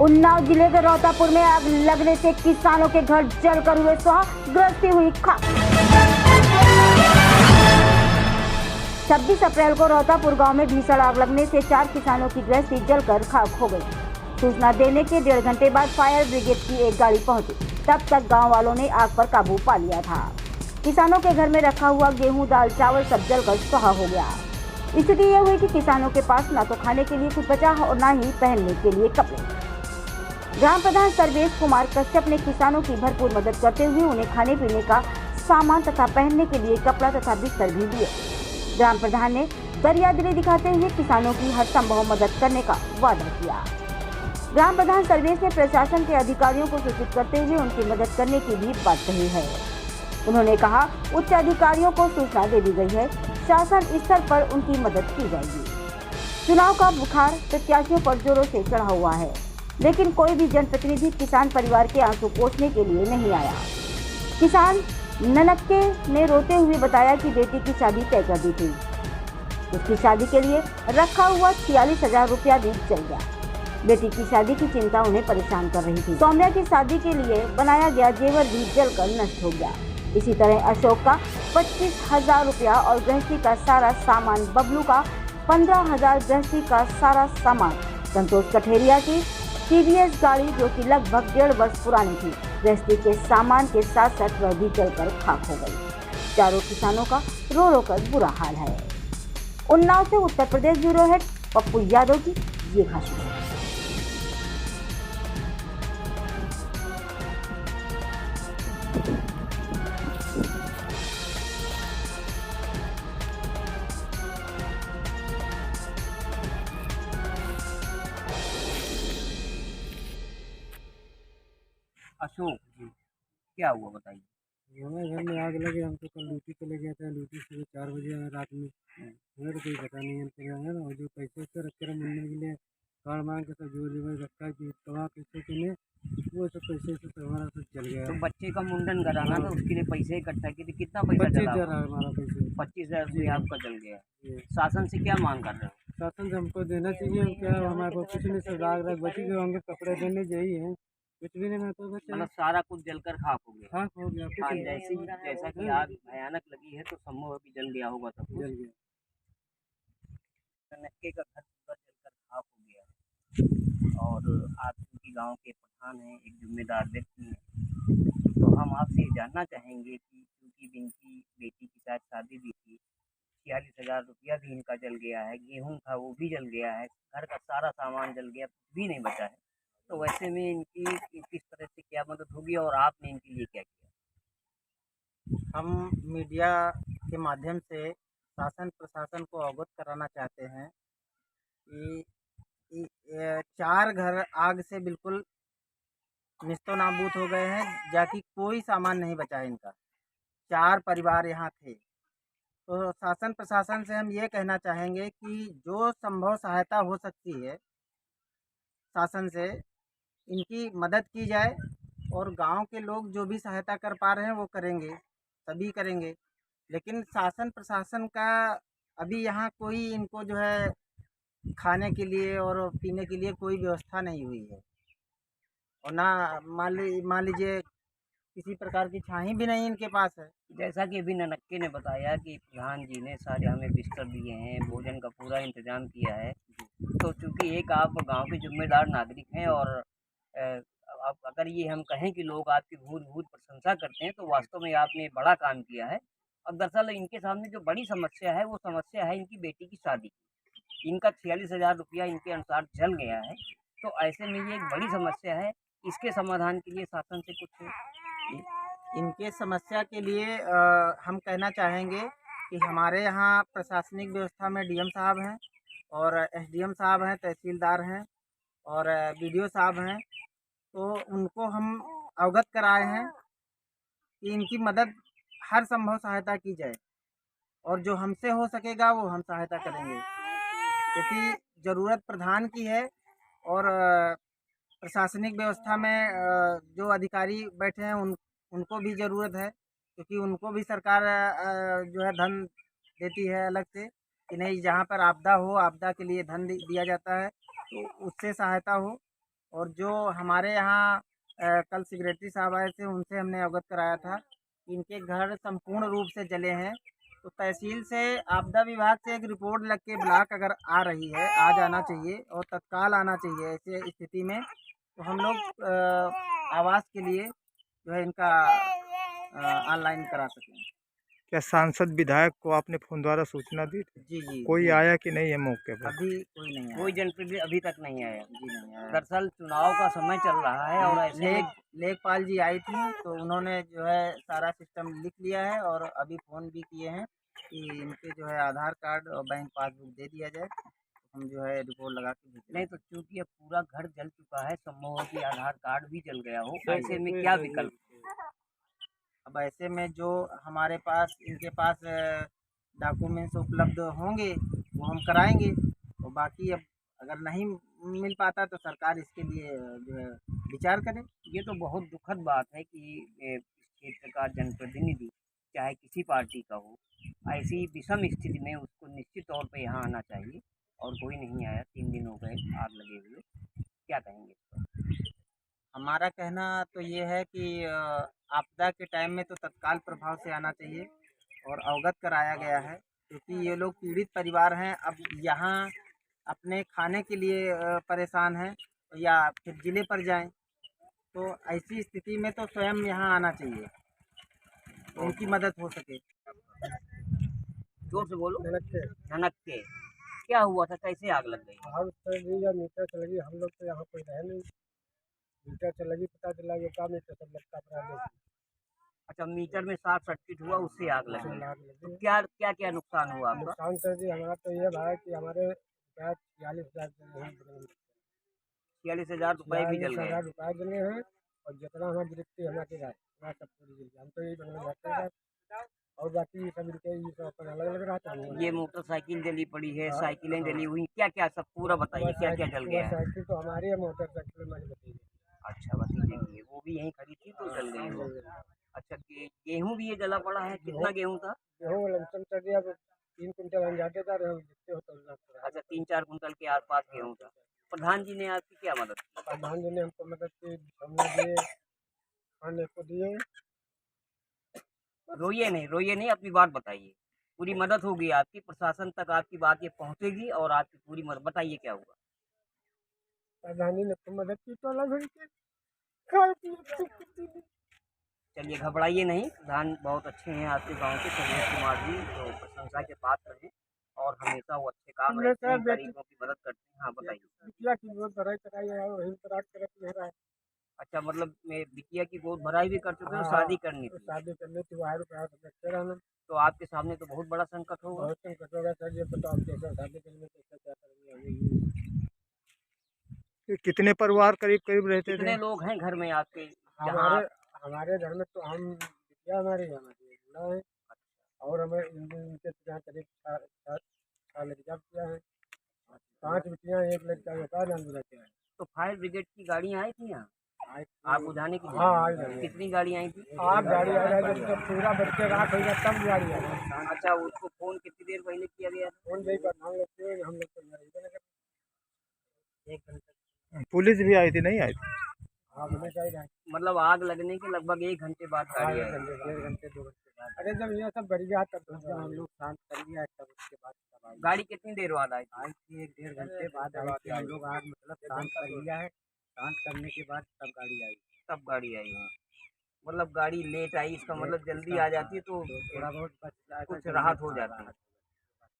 उन्नाव जिले के रोहतापुर में आग लगने से किसानों के घर जलकर हुए स्वाहा, गृहस्थी हुई खाक। 26 अप्रैल को रोहतापुर गांव में भीषण आग लगने से 4 किसानों की गृहस्थी जलकर खाक हो गई। सूचना देने के 1.5 घंटे बाद फायर ब्रिगेड की एक गाड़ी पहुंची। तब तक गांव वालों ने आग पर काबू पा लिया था। किसानों के घर में रखा हुआ गेहूं, दाल, चावल सब जलकर स्वाहा हो गया। स्थिति यह हुई कि किसानों के पास न तो खाने के लिए कुछ बचा और न ही पहनने के लिए कपड़े। ग्राम प्रधान सर्वेश कुमार कश्यप ने किसानों की भरपूर मदद करते हुए उन्हें खाने पीने का सामान तथा पहनने के लिए कपड़ा तथा बिस्तर भी दिए। ग्राम प्रधान ने दरियादिली दिखाते हुए किसानों की हर संभव मदद करने का वादा किया। ग्राम प्रधान सर्वेश ने प्रशासन के अधिकारियों को सूचित करते हुए उनकी मदद करने की भी बात कही है। उन्होंने कहा, उच्च अधिकारियों को सूचना दे दी गई है, शासन स्तर पर उनकी मदद की जाएगी। चुनाव का बुखार प्रत्याशियों पर जोरों से चढ़ा हुआ है, लेकिन कोई भी जनप्रतिनिधि किसान परिवार के आंसू पोंछने के लिए नहीं आया। किसान ननक्के ने रोते हुए बताया कि बेटी की शादी तय कर दी थी, उसकी शादी के लिए रखा हुआ 46,000 रुपया भी जल गया। बेटी की शादी की चिंता उन्हें परेशान कर रही थी। सौम्या की शादी के लिए बनाया गया जेवर भी जलकर नष्ट हो गया। इसी तरह अशोक का 25,000 रुपया और गृहस्थी का सारा सामान, बबलू का 15,000 गृहस्थी का सारा सामान, संतोष कठेरिया की TVS गाड़ी जो कि लगभग 1.5 वर्ष पुरानी थी, गृहस्थी के सामान के साथ साथ वह भी जलकर खाक हो गई। चारों किसानों का रो रो कर बुरा हाल है। उन्नाव से उत्तर प्रदेश ब्यूरो हेड पप्पू यादव की ये खास रिपोर्ट। अशोक जी, क्या हुआ बताइए। हमारे घर में आग लगे। हम तो कल ड्यूटी चले गए थे। ड्यूटी सुबह 4 बजे आए रात में। हमें तो कोई पता नहीं है है ना। और जो पैसे उससे रख कर मिलने के लिए कार्ड मांग के सब जो जो रखा है कि कमा पैसे के लिए, वो सब पैसे से तो हमारा सब चल गया। तो बच्चे का मुंडन कराना था, उसके लिए पैसे इकट्ठा किए थे, कितना पैसा 25,000 चला? हमारा पैसे। 25,000 रुपया आपका चल गया। ये शासन से क्या मांग कर रहे हो? शासन से हमको देना चाहिए। क्या हमारे को कुछ नहीं, सब राग राग बची जो होंगे कपड़े देने चाहिए हैं, कुछ भी नहीं। मैं तो बच्चा मतलब सारा कुछ जलकर खाक हो गया। खाक हो गया, कुछ हाँ, नहीं। जैसा कि आग भयानक लगी है तो संभव है कि जल गया होगा सब कुछ। जल गया। नक्के का घर पूरा जलकर खाक हो गया और आप चूंकि गांव के प्रधान हैं, एक जिम्मेदार व्यक्ति हैं, तो हम आपसे ये जानना चाहेंगे कि क्योंकि इनकी बेटी की शायद शादी भी थी, 46,000 रुपया भी इनका जल गया है, गेहूं था वो भी जल गया है, घर का सारा सामान जल गया, कुछ भी नहीं बचा है। तो वैसे में इनकी किस तरह से क्या मदद होगी और आपने इनके लिए क्या किया? हम मीडिया के माध्यम से शासन प्रशासन को अवगत कराना चाहते हैं कि ये 4 घर आग से बिल्कुल निस्तो नाबूद हो गए हैं, जाकि कोई सामान नहीं बचा है इनका। 4 परिवार यहाँ थे। तो शासन प्रशासन से हम ये कहना चाहेंगे कि जो संभव सहायता हो सकती है शासन से, इनकी मदद की जाए और गांव के लोग जो भी सहायता कर पा रहे हैं वो करेंगे, सभी करेंगे। लेकिन शासन प्रशासन का अभी यहाँ कोई इनको जो है खाने के लिए और पीने के लिए कोई व्यवस्था नहीं हुई है। और ना मान लीजिए किसी प्रकार की छाहीं भी नहीं इनके पास है। जैसा कि अभी ननक्के ने बताया कि प्रधान जी ने सारे हमें बिस्तर दिए हैं, भोजन का पूरा इंतजाम किया है। तो चूंकि एक आप गांव के जिम्मेदार नागरिक हैं और अब अगर ये हम कहें कि लोग आपकी बहुत प्रशंसा करते हैं तो वास्तव में आपने बड़ा काम किया है। और दरअसल इनके सामने जो बड़ी समस्या है वो समस्या है इनकी बेटी की शादी। इनका 46,000 रुपया इनके अनुसार जल गया है, तो ऐसे में ये एक बड़ी समस्या है। इसके समाधान के लिए शासन से कुछ इनके समस्या के लिए हम कहना चाहेंगे कि हमारे यहाँ प्रशासनिक व्यवस्था में डीएम साहब हैं और एसडीएम साहब हैं, तहसीलदार हैं और बीडीओ साहब हैं। तो उनको हम अवगत कराए हैं कि इनकी मदद हर संभव सहायता की जाए और जो हमसे हो सकेगा वो हम सहायता करेंगे, क्योंकि ज़रूरत प्रधान की है और प्रशासनिक व्यवस्था में जो अधिकारी बैठे हैं उनको भी ज़रूरत है, क्योंकि उनको भी सरकार जो है धन देती है अलग से कि नहीं, जहाँ पर आपदा हो, आपदा के लिए धन दिया जाता है, तो उससे सहायता हो। और जो हमारे यहाँ कल सेक्रेटरी साहब आए थे उनसे हमने अवगत कराया था कि इनके घर संपूर्ण रूप से जले हैं। तो तहसील से आपदा विभाग से एक रिपोर्ट लग के ब्लॉक अगर आ रही है, आ जाना चाहिए और तत्काल आना चाहिए ऐसे स्थिति में, तो हम लोग आवास के लिए जो है इनका ऑनलाइन करा सकें। क्या सांसद विधायक को आपने फोन द्वारा सूचना दी थी? जी जी कोई जी। आया कि नहीं है मौके पर? अभी कोई नहीं आया। कोई जनप्रतिनिधि अभी तक नहीं आया। जी नहीं आया। दरअसल चुनाव का समय चल रहा है और ऐसे में लेखपाल जी आई थी तो उन्होंने जो है सारा सिस्टम लिख लिया है और अभी फ़ोन भी किए हैं कि इनके जो है आधार कार्ड और बैंक पासबुक दे दिया जाए, तो हम जो है रिपोर्ट लगा के भेज नहीं, तो चूंकि अब पूरा घर जल चुका है, संभव है कि आधार कार्ड भी जल गया हो, ऐसे में क्या विकल्प? अब ऐसे में जो हमारे पास इनके पास डॉक्यूमेंट्स उपलब्ध होंगे वो हम कराएंगे, और बाकी अब अगर नहीं मिल पाता तो सरकार इसके लिए जो है विचार करे। ये तो बहुत दुखद बात है कि इस क्षेत्र का जनप्रतिनिधि चाहे किसी पार्टी का हो, ऐसी विषम स्थिति में उसको निश्चित तौर पे यहाँ आना चाहिए और कोई नहीं आया। 3 दिन हो गए आग लगे हुए, क्या कहेंगे इस पर? हमारा कहना तो ये है कि आपदा के टाइम में तो तत्काल प्रभाव से आना चाहिए और अवगत कराया गया है, क्योंकि ये लोग पीड़ित परिवार हैं। अब यहाँ अपने खाने के लिए परेशान हैं या फिर ज़िले पर जाएं, तो ऐसी स्थिति में तो स्वयं यहाँ आना चाहिए, उनकी मदद हो सके। जोर से बोलो। नमस्ते। धनक के क्या हुआ था, कैसे आग लग गई? आग तो जी या मीटर से लगी, हम लोग तो यहाँ कोई रहे नहीं। मीटर से लगी, पता चला ये काम मीटर सब लगता पड़ा। अच्छा, मीटर में शॉर्ट सर्किट हुआ, उससे आग लग गई। आग तो लगी। क्या क्या क्या नुकसान हुआ आपका? नुकसान सर जी हमारा तो ये भाई कि हमारे 46,000 ₹46,000 भी जल गए। रुपये जले हैं, और जितना हमारी गिरफ्ती हमारी राय वहाँ सब पूरी गिर गई। हम तो यही बनने जाते हैं, और बाकी सब इनके ये सब अपन अलग अलग रहता है। ये मोटरसाइकिल जली पड़ी है, साइकिलें जली हुई, क्या क्या सब पूरा बताइए, क्या क्या जल गया है? साइकिल तो हमारी है, मोटरसाइकिल हमारी बताइए। अच्छा, भतीजे की है, वो भी यहीं खड़ी थी तो जल गई वो। अच्छा, गेहूं भी ये जला पड़ा है, कितना गेहूं था? गेहूँ लमसम कर दिया, 3 कुंटल हम जाते था, जितने होता। अच्छा, 3-4 कुंटल के आसपास गेहूं था। प्रधान जी ने आपकी क्या मदद की? प्रधान जी ने हमको मदद की, हमने दिए, खाने को दिए। रोइए नहीं, अपनी बात बताइए। पूरी मदद होगी आपकी, प्रशासन तक आपकी बात ये पहुंचेगी और आपकी पूरी मदद। बताइए क्या हुआ? प्रधान जी ने तो मदद की, तो अलग हुई के खाए पिए। चलिए, घबराइए नहीं, प्रधान बहुत अच्छे हैं आपके गांव के, संजय कुमार जी, तो प्रशंसा के पात्र हैं और हमेशा वो अच्छे काम हमने रहते हैं, सर गरीबों की मदद करते हैं। हाँ, बताइए। बिटिया की बहुत बड़ाई कराई है, वही पर आज करत ले रहा है। अच्छा, मतलब मैं बिटिया की गोद भराई भी कर चुके हो, हाँ, शादी करनी तो थी, शादी करने की बाहर रुपया तो बच्चे रहना तो आपके सामने तो बहुत बड़ा संकट होगा। बहुत संकट होगा सर। ये बताओ आप कैसे शादी करने कैसे क्या करेंगे? कितने परिवार करीब करीब रहते थे? कितने लोग हैं घर में आपके? हमारे हमारे घर में तो हम बिटिया हमारी बूढ़ा है, और हमें इनके यहाँ करीब 6 लड़कियाँ बिटिया हैं, 5 बिटियाँ, 1 लड़का होता नाम रहते हैं। तो फायर ब्रिगेड की गाड़ियाँ आई थी यहाँ आग बुझाने की? हाँ, आई थी। कितनी गाड़ी आई थी? 8 गाड़ी आ रहा है, जब पूरा बच्चे रात होगा तब गाड़ी आ रहा है। अच्छा, उसको फोन कितनी देर पहले किया गया था? फोन यही पर हम लोग तो यहाँ 1 घंटे। पुलिस भी आई थी, नहीं आई थी? हाँ, होने चाहिए। मतलब आग लगने के लगभग 1 घंटे बाद गाड़ी आई। 1 घंटे 2 घंटे बाद। अरे जब ये सब बढ़ गया तब हम लोग शांत कर लिया, तब उसके बाद सब आई। गाड़ी कितनी देर बाद आई? आई थी 1-1.5 घंटे बाद आई थी। हम लोग आग मतलब शांत कर लिया है, शांत करने के बाद तब गाड़ी आई। तब गाड़ी आई है, मतलब गाड़ी लेट आई, इसका मतलब जल्दी आ जाती तो थोड़ा बहुत बच जाता, कुछ राहत हो जाती।